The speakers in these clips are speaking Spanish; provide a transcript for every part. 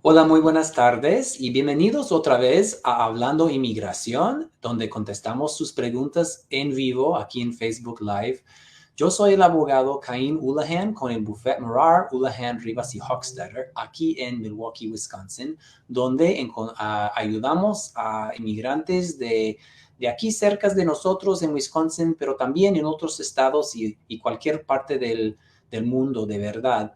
Hola, muy buenas tardes y bienvenidos otra vez a Hablando Inmigración, donde contestamos sus preguntas en vivo aquí en Facebook Live. Yo soy el abogado Caín Houlihan con el bufete Morar, Houlihan, Rivas y Hochstetter aquí en Milwaukee, Wisconsin, donde ayudamos a inmigrantes de aquí cerca de nosotros en Wisconsin, pero también en otros estados y cualquier parte del mundo, de verdad.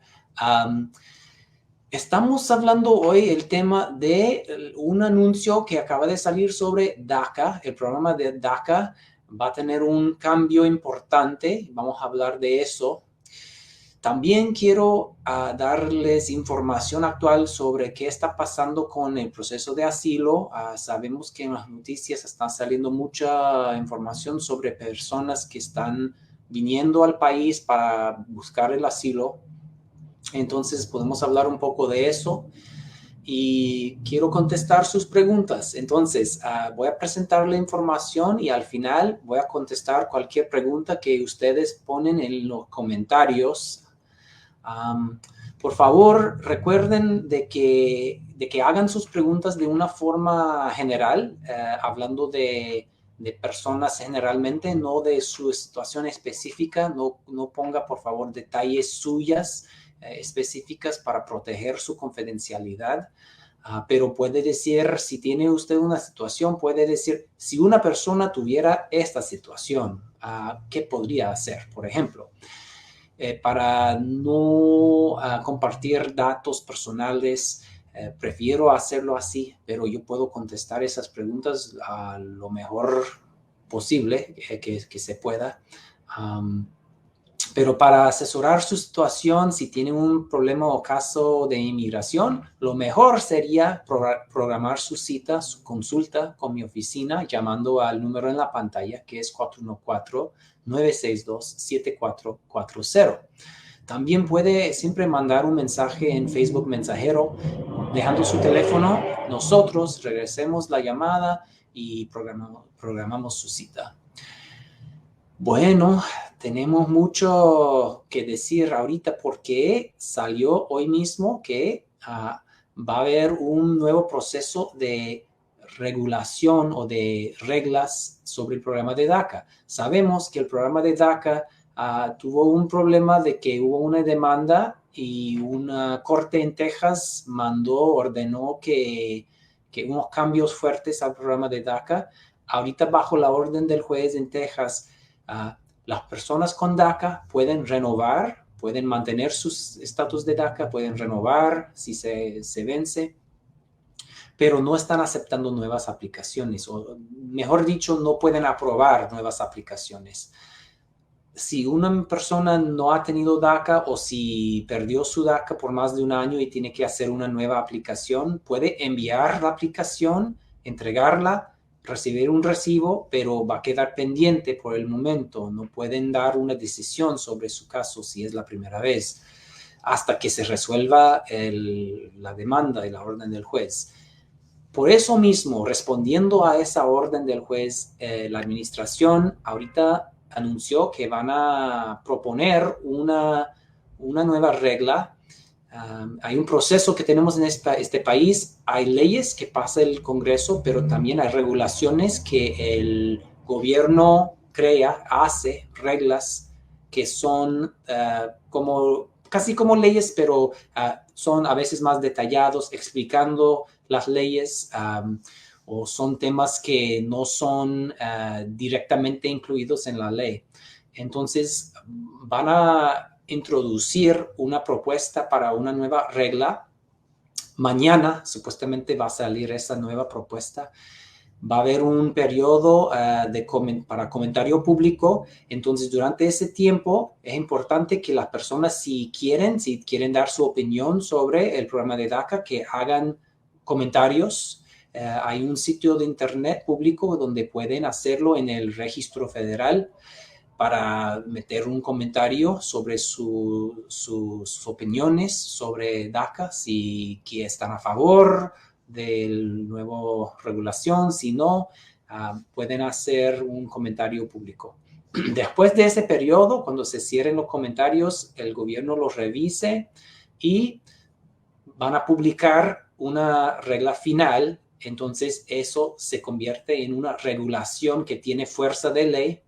Estamos hablando hoy el tema de un anuncio que acaba de salir sobre DACA. El programa de DACA va a tener un cambio importante. Vamos a hablar de eso. También quiero darles información actual sobre qué está pasando con el proceso de asilo. Sabemos que en las noticias está saliendo mucha información sobre personas que están viniendo al país para buscar el asilo. Entonces podemos hablar un poco de eso y quiero contestar sus preguntas. Entonces voy a presentar la información y al final voy a contestar cualquier pregunta que ustedes ponen en los comentarios. Por favor, recuerden de que hagan sus preguntas de una forma general, hablando de personas generalmente, no de su situación específica. No ponga, por favor, detalles suyas específicas para proteger su confidencialidad. Pero puede decir, si tiene usted una situación, puede decir, si una persona tuviera esta situación, ¿qué podría hacer? Por ejemplo, para no compartir datos personales, prefiero hacerlo así, pero yo puedo contestar esas preguntas a lo mejor posible que se pueda. Pero para asesorar su situación, si tiene un problema o caso de inmigración, lo mejor sería programar su cita, su consulta con mi oficina, llamando al número en la pantalla, que es 414-962-7440. También puede siempre mandar un mensaje en Facebook Mensajero, dejando su teléfono. Nosotros regresemos la llamada y programamos su cita. Bueno, tenemos mucho que decir ahorita porque salió hoy mismo que va a haber un nuevo proceso de regulación o de reglas sobre el programa de DACA. Sabemos que el programa de DACA tuvo un problema de que hubo una demanda y una corte en Texas ordenó que unos cambios fuertes al programa de DACA. Ahorita bajo la orden del juez en Texas, las personas con DACA pueden renovar, pueden mantener sus estatus de DACA, pueden renovar si se vence, pero no están aceptando nuevas aplicaciones, o mejor dicho, no pueden aprobar nuevas aplicaciones. Si una persona no ha tenido DACA o si perdió su DACA por más de un año y tiene que hacer una nueva aplicación, puede enviar la aplicación, entregarla, recibir un recibo, pero va a quedar pendiente por el momento. No pueden dar una decisión sobre su caso si es la primera vez, hasta que se resuelva la demanda y la orden del juez. Por eso mismo, respondiendo a esa orden del juez, la administración ahorita anunció que van a proponer una nueva regla. Hay un proceso que tenemos en este país, hay leyes que pasa el Congreso, pero también hay regulaciones que el gobierno hace reglas que son casi como leyes, pero son a veces más detallados, explicando las leyes, o son temas que no son directamente incluidos en la ley. Entonces, van a introducir una propuesta para una nueva regla. Mañana, supuestamente, va a salir esa nueva propuesta. Va a haber un periodo para comentario público. Entonces, durante ese tiempo, es importante que las personas, si quieren dar su opinión sobre el programa de DACA, que hagan comentarios. Hay un sitio de internet público donde pueden hacerlo en el registro federal para meter un comentario sobre sus opiniones sobre DACA, si están a favor de la nueva regulación, si no, pueden hacer un comentario público. Después de ese periodo, cuando se cierren los comentarios, el gobierno los revise y van a publicar una regla final, entonces eso se convierte en una regulación que tiene fuerza de ley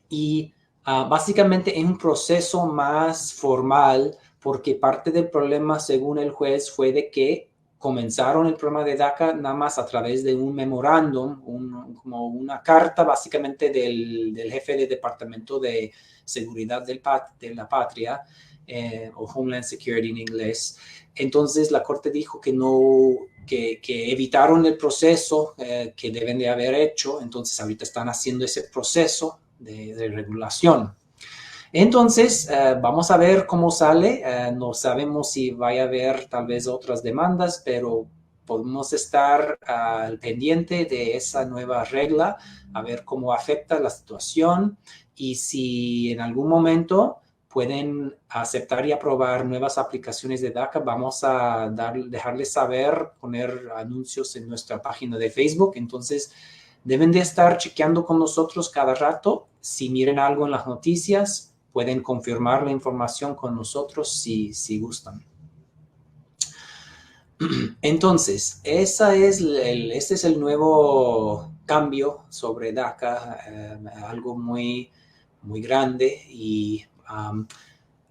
y básicamente es un proceso más formal porque parte del problema, según el juez, fue de que comenzaron el programa de DACA nada más a través de un memorándum, como una carta básicamente del jefe del Departamento de Seguridad de la Patria, o Homeland Security en inglés. Entonces la Corte dijo que no, que evitaron el proceso que deben de haber hecho, entonces ahorita están haciendo ese proceso de regulación. Entonces, vamos a ver cómo sale. No sabemos si vaya a haber tal vez otras demandas, pero podemos estar al pendiente de esa nueva regla, a ver cómo afecta la situación y si en algún momento pueden aceptar y aprobar nuevas aplicaciones de DACA, vamos a dejarles saber, poner anuncios en nuestra página de Facebook. Entonces, deben de estar chequeando con nosotros cada rato. Si miren algo en las noticias, pueden confirmar la información con nosotros si gustan. Entonces, este es el nuevo cambio sobre DACA, algo muy, muy grande. Y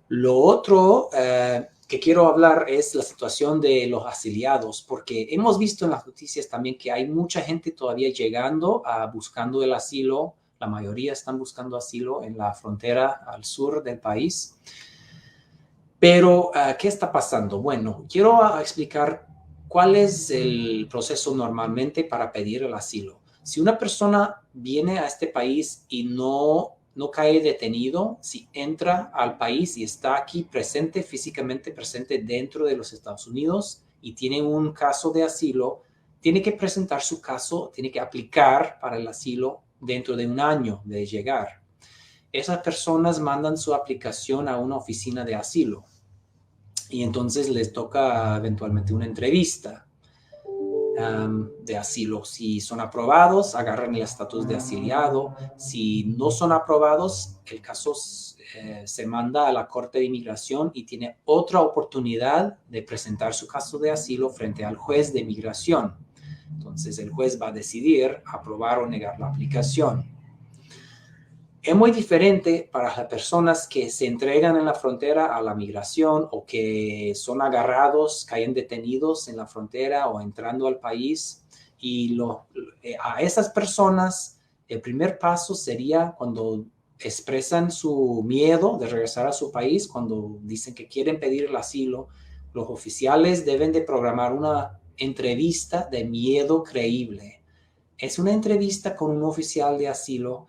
lo otro que quiero hablar es la situación de los asiliados, porque hemos visto en las noticias también que hay mucha gente todavía llegando buscando el asilo. La mayoría están buscando asilo en la frontera al sur del país. Pero, ¿qué está pasando? Bueno, quiero explicar cuál es el proceso normalmente para pedir el asilo. Si una persona viene a este país y no cae detenido, si entra al país y está aquí presente, físicamente presente dentro de los Estados Unidos y tiene un caso de asilo, tiene que presentar su caso, tiene que aplicar para el asilo dentro de un año de llegar. Esas personas mandan su aplicación a una oficina de asilo y entonces les toca eventualmente una entrevista de asilo. Si son aprobados, agarran el estatus de asiliado. Si no son aprobados, el caso se manda a la Corte de Inmigración y tiene otra oportunidad de presentar su caso de asilo frente al juez de inmigración. Entonces el juez va a decidir aprobar o negar la aplicación. Es muy diferente para las personas que se entregan en la frontera a la migración o que son agarrados, caen detenidos en la frontera o entrando al país. Y a esas personas, el primer paso sería cuando expresan su miedo de regresar a su país, cuando dicen que quieren pedir el asilo, los oficiales deben de programar una entrevista de miedo creíble. Es una entrevista con un oficial de asilo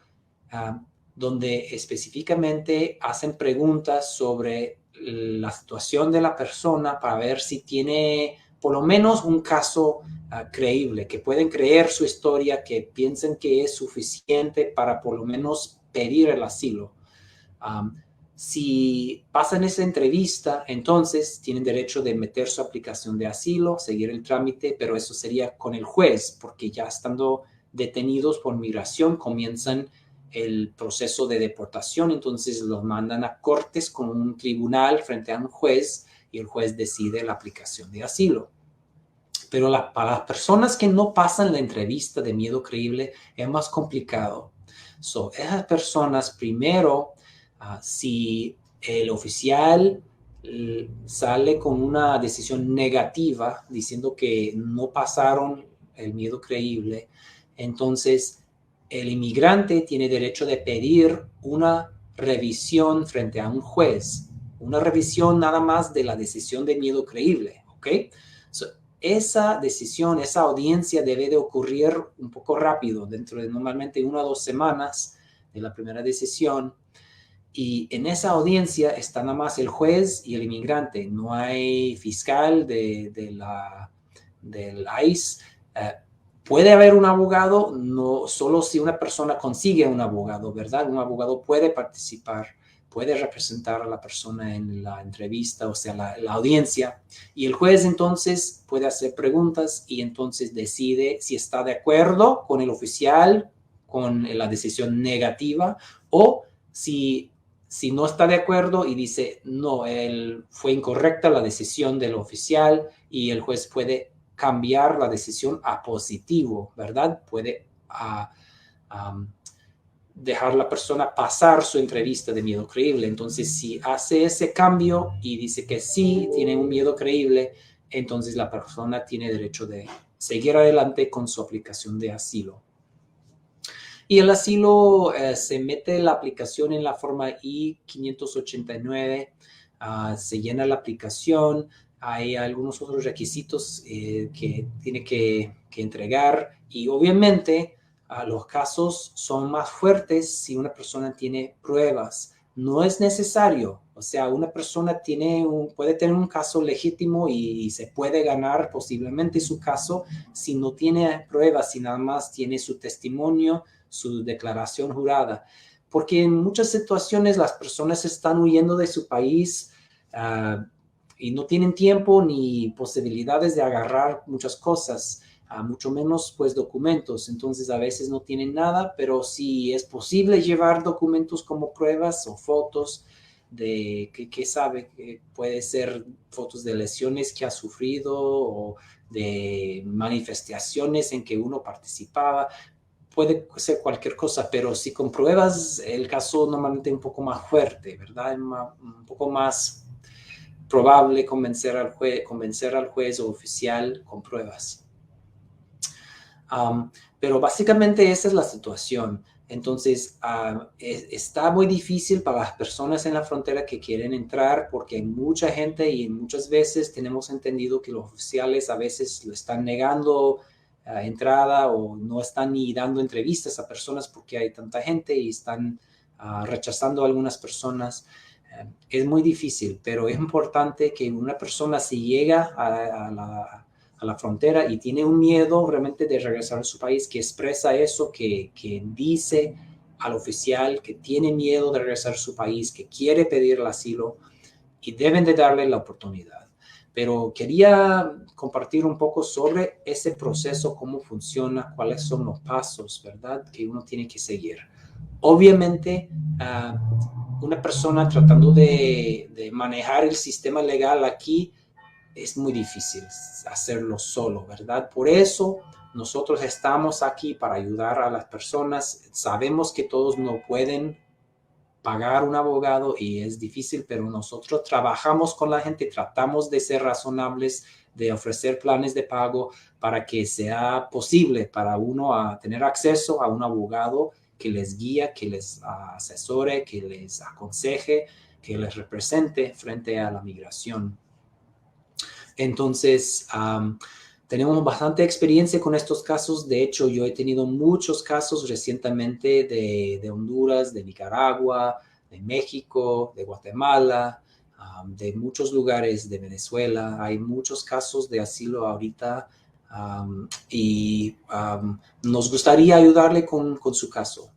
donde específicamente hacen preguntas sobre la situación de la persona para ver si tiene por lo menos un caso creíble, que pueden creer su historia, que piensen que es suficiente para por lo menos pedir el asilo. Si pasan esa entrevista, entonces tienen derecho de meter su aplicación de asilo, seguir el trámite, pero eso sería con el juez, porque ya estando detenidos por migración comienzan el proceso de deportación, entonces los mandan a cortes con un tribunal frente a un juez y el juez decide la aplicación de asilo. Pero para las personas que no pasan la entrevista de miedo creíble es más complicado. Esas personas primero, si el oficial sale con una decisión negativa diciendo que no pasaron el miedo creíble, entonces el inmigrante tiene derecho de pedir una revisión frente a un juez, una revisión nada más de la decisión de miedo creíble, ¿ok? Esa decisión, esa audiencia debe de ocurrir un poco rápido, dentro de normalmente 1 o 2 semanas de la primera decisión. Y en esa audiencia está nada más el juez y el inmigrante. No hay fiscal del ICE. Puede haber un abogado, no solo si una persona consigue un abogado, ¿verdad? Un abogado puede participar, puede representar a la persona en la entrevista, o sea, la audiencia. Y el juez entonces puede hacer preguntas y entonces decide si está de acuerdo con el oficial, con la decisión negativa, o si si no está de acuerdo y dice, no, fue incorrecta la decisión del oficial, y el juez puede cambiar la decisión a positivo, ¿verdad? Puede dejar a la persona pasar su entrevista de miedo creíble. Entonces, si hace ese cambio y dice que sí, tiene un miedo creíble, entonces la persona tiene derecho de seguir adelante con su aplicación de asilo. Y el asilo se mete la aplicación en la forma I-589, se llena la aplicación, hay algunos otros requisitos que tiene que entregar, y obviamente los casos son más fuertes si una persona tiene pruebas. No es necesario, o sea, una persona puede tener un caso legítimo y se puede ganar posiblemente su caso si no tiene pruebas, si nada más tiene su testimonio, su declaración jurada, porque en muchas situaciones las personas están huyendo de su país y no tienen tiempo ni posibilidades de agarrar muchas cosas, mucho menos pues documentos. Entonces a veces no tienen nada, pero si es posible llevar documentos como pruebas o fotos de que sabe, que puede ser fotos de lesiones que ha sufrido o de manifestaciones en que uno participaba. Puede ser cualquier cosa, pero si compruebas el caso normalmente un poco más fuerte, ¿verdad? Un poco más probable convencer al juez o oficial con pruebas. Pero básicamente esa es la situación. Entonces, está muy difícil para las personas en la frontera que quieren entrar, porque hay mucha gente y muchas veces tenemos entendido que los oficiales a veces lo están negando entrada, o no están ni dando entrevistas a personas porque hay tanta gente y están rechazando a algunas personas. Es muy difícil, pero es importante que una persona, si llega a la frontera y tiene un miedo realmente de regresar a su país, que expresa eso, que dice al oficial que tiene miedo de regresar a su país, que quiere pedir el asilo, y deben de darle la oportunidad. Pero quería compartir un poco sobre ese proceso, cómo funciona, cuáles son los pasos, ¿verdad?, que uno tiene que seguir. Obviamente, una persona tratando de manejar el sistema legal aquí, es muy difícil hacerlo solo, ¿verdad? Por eso nosotros estamos aquí para ayudar a las personas. Sabemos que todos no pueden pagar un abogado y es difícil, pero nosotros trabajamos con la gente, tratamos de ser razonables, de ofrecer planes de pago para que sea posible para uno tener acceso a un abogado que les guía, que les asesore, que les aconseje, que les represente frente a la migración. Entonces, tenemos bastante experiencia con estos casos. De hecho, yo he tenido muchos casos recientemente de Honduras, de Nicaragua, de México, de Guatemala, de muchos lugares, de Venezuela. Hay muchos casos de asilo ahorita, y nos gustaría ayudarle con su caso.